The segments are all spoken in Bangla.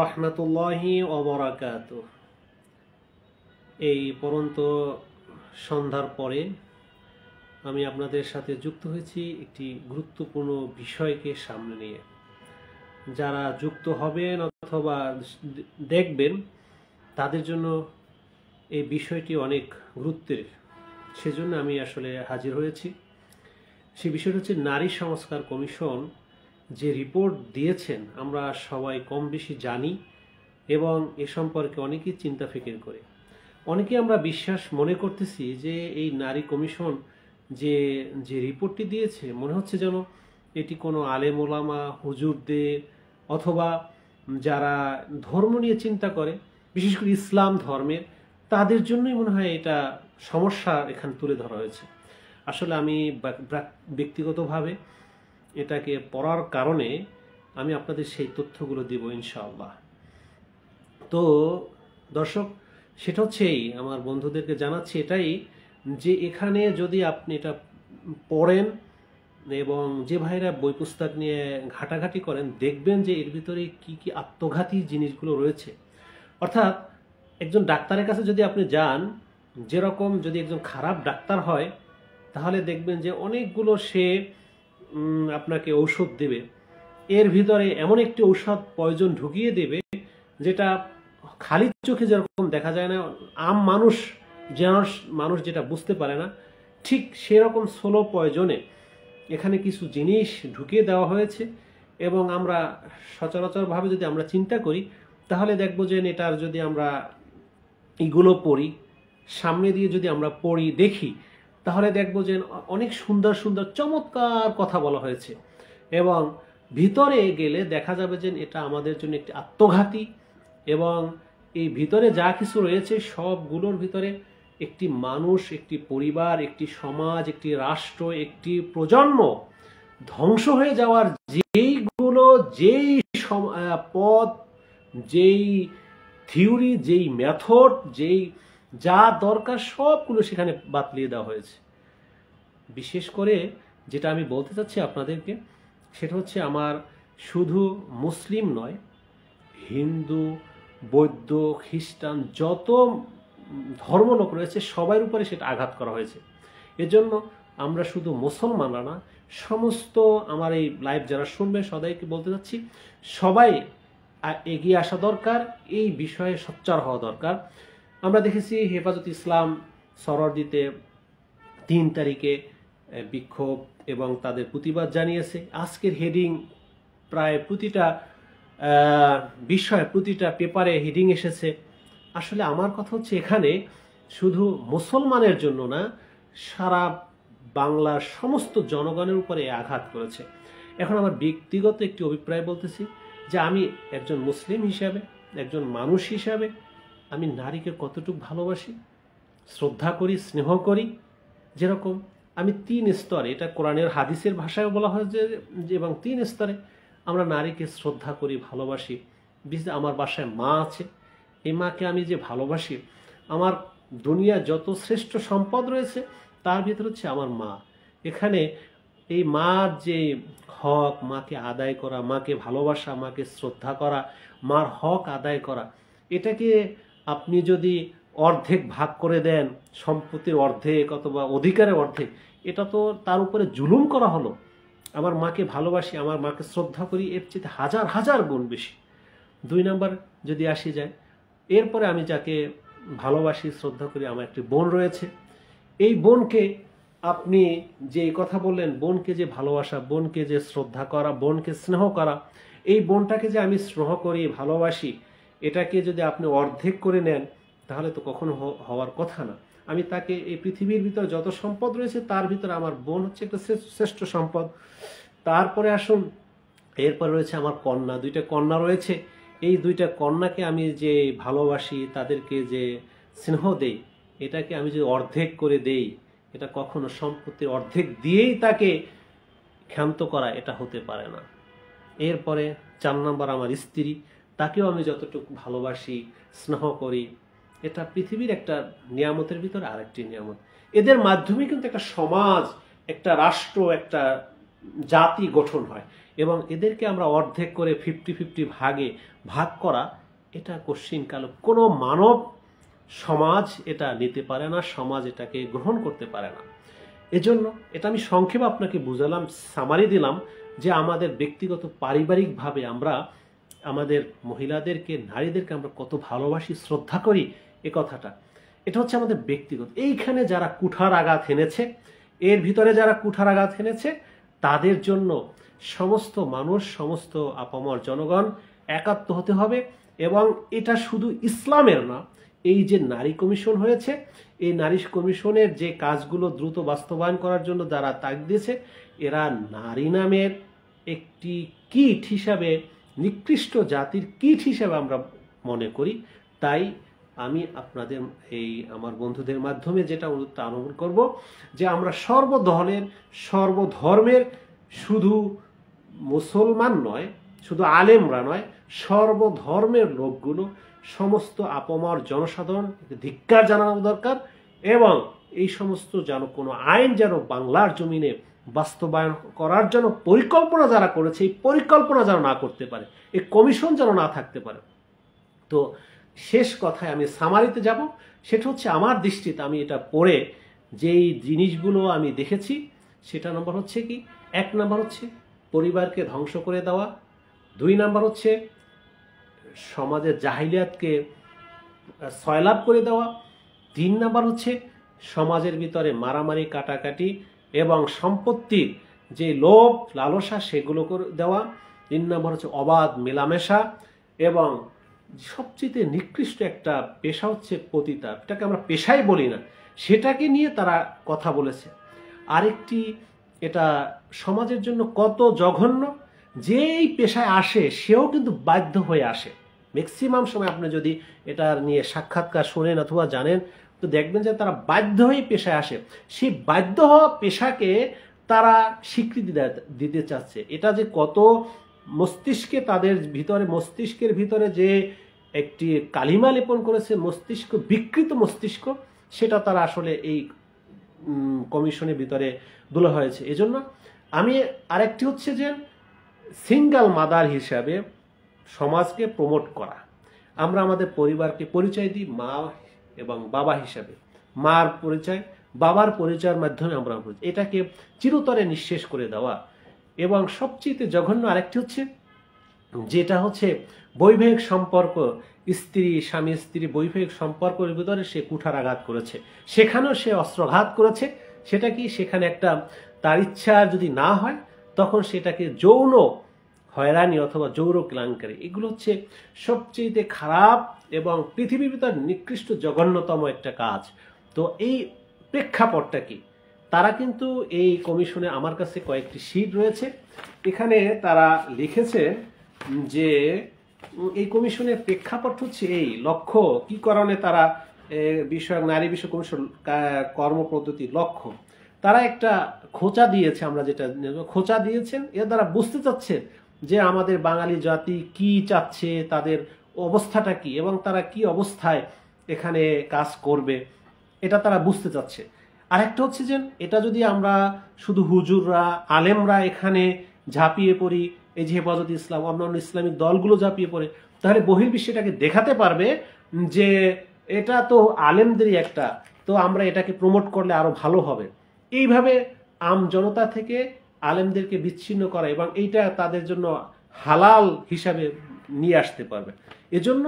রহমতুল্লাহি ওয়া এই পরন্ত সন্ধ্যার পরে আমি আপনাদের সাথে যুক্ত হয়েছি একটি গুরুত্বপূর্ণ বিষয়কে সামনে নিয়ে। যারা যুক্ত হবেন অথবা দেখবেন তাদের জন্য এই বিষয়টি অনেক গুরুত্বের, সেজন্য আমি আসলে হাজির হয়েছি। সেই বিষয়টা হচ্ছে নারী সংস্কার কমিশন যে রিপোর্ট দিয়েছেন আমরা সবাই কম বেশি জানি এবং এ সম্পর্কে অনেকেই চিন্তা ফিকির করে। অনেকে আমরা বিশ্বাস মনে করতেছি যে এই নারী কমিশন যে যে রিপোর্টটি দিয়েছে মনে হচ্ছে যেন এটি কোনো আলেম ওলামা হুজুরদের অথবা যারা ধর্ম নিয়ে চিন্তা করে, বিশেষ করে ইসলাম ধর্মের, তাদের জন্যই মনে হয় এটা সমস্যা এখানে তুলে ধরা হয়েছে। আসলে আমি ব্যক্তিগতভাবে এটাকে পড়ার কারণে আমি আপনাদের সেই তথ্যগুলো দেব ইনশাআল্লাহ। তো দর্শক, সেটা হচ্ছেই আমার বন্ধুদেরকে জানাচ্ছি এটাই যে এখানে যদি আপনি এটা পড়েন এবং যে ভাইরা বই পুস্তক নিয়ে ঘাটাঘাটি করেন দেখবেন যে এর ভিতরে কি কি আত্মঘাতী জিনিসগুলো রয়েছে। অর্থাৎ একজন ডাক্তারের কাছে যদি আপনি যান, যেরকম যদি একজন খারাপ ডাক্তার হয় তাহলে দেখবেন যে অনেকগুলো সে আপনাকে ঔষধ দেবে, এর ভিতরে এমন একটি ঔষধ পয়জন ঢুকিয়ে দেবে যেটা খালি চোখে যেরকম দেখা যায় না, মানুষ যেটা বুঝতে পারে না, ঠিক সেরকম স্লো পয়জনে এখানে কিছু জিনিস ঢুকিয়ে দেওয়া হয়েছে। এবং আমরা সচরাচরভাবে যদি আমরা চিন্তা করি তাহলে দেখব যে এটার যদি আমরা এগুলো পড়ি, সামনে দিয়ে যদি আমরা পড়ি দেখি, তাহলে দেখব যে অনেক সুন্দর সুন্দর চমৎকার কথা বলা হয়েছে এবং ভিতরে গেলে দেখা যাবে যে এটা আমাদের জন্য একটি আত্মঘাতী এবং এই ভিতরে যা কিছু রয়েছে সবগুলোর ভিতরে একটি মানুষ, একটি পরিবার, একটি সমাজ, একটি রাষ্ট্র, একটি প্রজন্ম ধ্বংস হয়ে যাওয়ার যেই পথ, যেই থিওরি, যেই মেথড, যা দরকার সবগুলো সেখানে বাতলিয়ে দেওয়া হয়েছে। বিশেষ করে যেটা আমি বলতে চাচ্ছি আপনাদেরকে সেটা হচ্ছে আমার শুধু মুসলিম নয়, হিন্দু, বৌদ্ধ, খ্রিস্টান, যত ধর্মলোক রয়েছে সবার উপরে সেটা আঘাত করা হয়েছে। এজন্য আমরা শুধু মুসলমানরা না, সমস্ত আমার এই লাইভ যারা শুনবে সবাইকে বলতে চাচ্ছি, সবাই এগিয়ে আসা দরকার, এই বিষয়ে সোচ্চার হওয়া দরকার। আমরা দেখেছি হেফাজত ইসলাম সরোয়ার্দীতে 3 তারিখে বিক্ষোভ এবং তাদের প্রতিবাদ জানিয়েছে। আজকের হেডিং প্রায় প্রতিটা বিষয়, প্রতিটা পেপারে হেডিং এসেছে। আসলে আমার কথা হচ্ছে এখানে শুধু মুসলমানের জন্য না, সারা বাংলার সমস্ত জনগণের উপরে আঘাত করেছে। এখন আমার ব্যক্তিগত একটি অভিপ্রায় বলতেছি যে আমি একজন মুসলিম হিসাবে, একজন মানুষ হিসাবে আমি নারীকে কতটুকু ভালোবাসি, শ্রদ্ধা করি, স্নেহ করি। যেরকম আমি 3 স্তরে, এটা কোরআনের হাদিসের ভাষায় বলা হয় যে এবং 3 স্তরে আমরা নারীকে শ্রদ্ধা করি, ভালোবাসি। বিশেষ আমার বাসায় মা আছে, এই মাকে আমি যে ভালোবাসি, আমার দুনিয়া যত শ্রেষ্ঠ সম্পদ রয়েছে তার ভিতর হচ্ছে আমার মা। এখানে এই মার যে হক, মাকে আদায় করা, মাকে ভালোবাসা, মাকে শ্রদ্ধা করা, মার হক আদায় করা, এটাকে আপনি যদি অর্ধেক ভাগ করে দেন, সম্পত্তির অর্ধেক অথবা অধিকারের অর্ধেক, এটা তো তার উপরে জুলুম করা হলো। আমার মাকে ভালোবাসি, আমার মাকে শ্রদ্ধা করি, এর চেয়ে হাজার হাজার গুণ বেশি। 2 নাম্বার যদি আসি যায়, এরপরে আমি যাকে ভালোবাসি, শ্রদ্ধা করি, আমার একটি বোন রয়েছে। এই বোনকে আপনি যে কথা বললেন, বোনকে যে ভালোবাসা, বোনকে যে শ্রদ্ধা করা, বোনকে স্নেহ করা, এই বোনটাকে যে আমি স্নেহ করি, ভালোবাসি, এটাকে যদি আপনি অর্ধেক করে নেন তাহলে তো কখনো হওয়ার কথা না। আমি তাকে এই পৃথিবীর ভিতরে যত সম্পদ রয়েছে তার ভিতরে আমার বোন হচ্ছে একটা শ্রেষ্ঠ সম্পদ। তারপরে আসুন, এরপরে রয়েছে আমার কন্যা, 2টা কন্যা রয়েছে। এই 2টা কন্যাকে আমি যে ভালোবাসি, তাদেরকে যে স্নেহ দেই, এটাকে আমি যদি অর্ধেক করে দেই, এটা কখনো সম্পত্তির অর্ধেক দিয়েই তাকে ক্ষান্ত করা, এটা হতে পারে না। এরপরে 4 নাম্বার আমার স্ত্রী, তাকেও আমি যতটুকু ভালোবাসি, স্নেহ করি, এটা পৃথিবীর একটা নিয়ামতের ভিতরে আরেকটি নিয়ামত। এদের মাধ্যমে কিন্তু একটা সমাজ, একটা রাষ্ট্র, একটা জাতি গঠন হয়। এবং এদেরকে আমরা অর্ধেক করে 50-50 ভাগে ভাগ করা, এটা কশ্চিনকালে কোনো মানব সমাজ এটা নিতে পারে না, সমাজ এটাকে গ্রহণ করতে পারে না। এজন্য এটা আমি সংক্ষেপে আপনাকে বুঝালাম, সামারি দিলাম যে আমাদের ব্যক্তিগত পারিবারিকভাবে আমরা আমাদের মহিলাদেরকে, নারীদেরকে আমরা কত ভালোবাসি, শ্রদ্ধা করি, এ কথাটা এটা হচ্ছে আমাদের ব্যক্তিগত। এইখানে যারা কুঠার আঘাত হেনেছে, এর ভিতরে যারা কুঠার আঘাত হেনেছে, তাদের জন্য সমস্ত মানুষ, সমস্ত আপামর জনগণ একাত্ম হতে হবে। এবং এটা শুধু ইসলামের না, এই যে নারী কমিশন হয়েছে, এই নারী কমিশনের যে কাজগুলো দ্রুত বাস্তবায়ন করার জন্য যারা তাগিদ দিয়েছে, এরা নারী নামের একটি কীট হিসাবে, নিকৃষ্ট জাতির কীট হিসাবে আমরা মনে করি। তাই আমি আপনাদের এই আমার বন্ধুদের মাধ্যমে যেটা অনুরোধ করব যে আমরা সর্বদলের, সর্বধর্মের, শুধু মুসলমান নয়, শুধু আলেমরা নয়, সর্বধর্মের লোকগুলো, সমস্ত আপামর জনসাধারণ ধিক্কার জানানো দরকার। এবং এই সমস্ত যেন কোনো আইন যেন বাংলার জমিনে বাস্তবায়ন করার জন্য পরিকল্পনা যারা করেছে, এই পরিকল্পনা যেন না করতে পারে, এই কমিশন যেন না থাকতে পারে। তো শেষ কথায় আমি সামারিতে যাব, সেটা হচ্ছে আমার দৃষ্টিতে আমি এটা পড়ে যেই জিনিসগুলো আমি দেখেছি, সেটা নম্বর হচ্ছে কি, 1 নম্বর হচ্ছে পরিবারকে ধ্বংস করে দেওয়া, 2 নম্বর হচ্ছে সমাজের জাহিলিয়াতকে সয়লাভ করে দেওয়া, 3 নম্বর হচ্ছে সমাজের ভিতরে মারামারি, কাটাকাটি এবং সম্পত্তির যে লোভ লালসা সেগুলো করে দেওয়া, 3 নম্বর হচ্ছে অবাধ মেলামেশা, এবং সবচেয়ে নিকৃষ্ট একটা পেশা হচ্ছে পতিতা, এটাকে আমরা পেশাই বলি না, সেটাকে নিয়ে তারা কথা বলেছে। আরেকটি, এটা সমাজের জন্য কত জঘন্য, যেই পেশায় আসে সেও কিন্তু বাধ্য হয়ে আসে। ম্যাক্সিমাম সময় আপনি যদি এটা নিয়ে সাক্ষাৎকার শোনেন অথবা জানেন, তো দেখবেন যে তারা বাধ্য হয়ে পেশায় আসে। সেই বাধ্য হওয়া পেশাকে তারা স্বীকৃতি দিতে চাচ্ছে। এটা যে কত মস্তিষ্কে, তাদের ভিতরে, মস্তিষ্কের ভিতরে যে একটি কালিমা লেপন করেছে, মস্তিষ্ক, বিকৃত মস্তিষ্ক, সেটা তারা আসলে এই কমিশনের ভিতরে তোলা হয়েছে। এজন্য আমি আরেকটি হচ্ছে যে সিঙ্গেল মাদার হিসাবে সমাজকে প্রমোট করা। আমরা আমাদের পরিবারকে পরিচয় দিই মা এবং বাবা হিসাবে, মার পরিচয়, বাবার পরিচয়ের মাধ্যমে আমরা, এটাকে চিরতরে নিঃশেষ করে দেওয়া। এবং সবচেয়ে জঘন্য আরেকটি হচ্ছে, যেটা হচ্ছে বৈবাহিক সম্পর্ক, স্ত্রী, স্বামী স্ত্রী বৈবাহিক সম্পর্কের ভিতরে সে কুঠারাঘাত করেছে, সেখানেও সে অস্ত্রঘাত করেছে। সেটা কি, সেখানে একটা তার ইচ্ছা যদি না হয় তখন সেটাকে যৌন হয়রানি অথবা যৌন কেলেঙ্কারি, এগুলো হচ্ছে সবচেয়ে খারাপ এবং পৃথিবীর ভিতর নিকৃষ্ট জঘন্যতম একটা কাজ। তো এই প্রেক্ষাপটটা কি, তারা কিন্তু এই কমিশনে, আমার কাছে কয়েকটি শীট রয়েছে, এখানে তারা লিখেছে যে এই কমিশনের প্রেক্ষাপট হচ্ছে এই লক্ষ্য কি কারণে তারা বিষয়ক, নারী বিষয় কমিশন কর্মপদ্ধতির লক্ষ্য, তারা একটা খোঁচা দিয়েছে, আমরা যেটা খোঁচা দিয়েছেন, এর দ্বারা বুঝতে চাচ্ছেন যে আমাদের বাঙালি জাতি কি চাচ্ছে, তাদের অবস্থাটা কি এবং তারা কি অবস্থায় এখানে কাজ করবে, এটা তারা বুঝতে চাচ্ছে। আরেকটা হচ্ছে যে এটা যদি আমরা শুধু হুজুররা, আলেমরা এখানে ঝাঁপিয়ে পড়ি, এই যে হেফাজত ইসলাম, অন্যান্য ইসলামিক দলগুলো ঝাঁপিয়ে পড়ে, তাহলে বহির্বিশ্বটাকে দেখাতে পারবে যে এটা তো আলেমদেরই একটা, তো আমরা এটাকে প্রমোট করলে আরো ভালো হবে। এইভাবে আম জনতা থেকে আলেমদেরকে বিচ্ছিন্ন করা এবং এইটা তাদের জন্য হালাল হিসাবে নিয়ে আসতে পারবে। এজন্য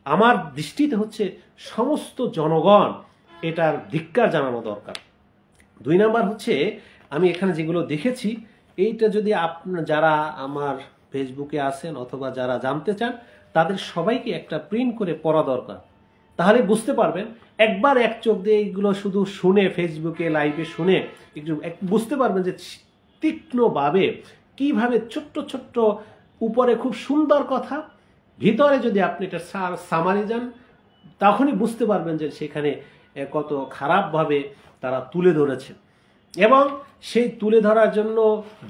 আমার দৃষ্টিতে হচ্ছে সমস্ত জনগণ এটার ধিক্কার জানানো দরকার। 2 নাম্বার হচ্ছে, আমি এখানে যেগুলো দেখেছি, এইটা যদি আপনার যারা আমার ফেসবুকে আছেন অথবা যারা জানতে চান, তাদের সবাইকে একটা প্রিন্ট করে পড়া দরকার। তাহলে বুঝতে পারবেন, একবার এক চোখ দিয়ে এইগুলো শুধু শুনে, ফেসবুকে লাইভে শুনে একটু বুঝতে পারবেন যে তীক্ষ্ণভাবে কিভাবে ছোট্ট ছোট্ট উপরে খুব সুন্দর কথা, ভিতরে যদি আপনি এটা সামারি যান, তখনই বুঝতে পারবেন যে সেখানে কত খারাপভাবে তারা তুলে ধরেছে। এবং সেই তুলে ধরার জন্য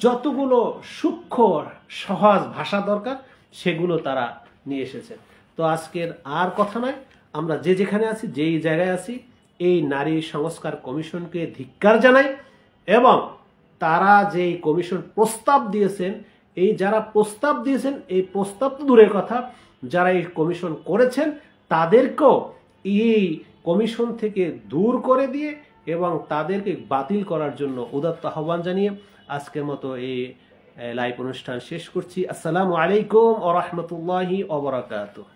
যতগুলো সূক্ষ্ম সহজ ভাষা দরকার সেগুলো তারা নিয়ে এসেছে। তো আজকের আর কথা নয়, আমরা যে যেখানে আছি, যেই জায়গায় আছি, এই নারী সংস্কার কমিশনকে ধিক্কার জানাই এবং তারা যেই কমিশন প্রস্তাব দিয়েছেন এই যারা প্রস্তাব দিয়েছেন, এই প্রস্তাব তো দূরের কথা, যারা এই কমিশন করেছেন তাদেরকেও এই কমিশন থেকে দূর করে দিয়ে এবং তাদেরকে বাতিল করার জন্য উদাত্ত আহ্বান জানিয়ে আজকের মতো এই লাইভ অনুষ্ঠান শেষ করছি। আসসালামু আলাইকুম ওয়া রাহমাতুল্লাহি ওয়া বারাকাতুহু।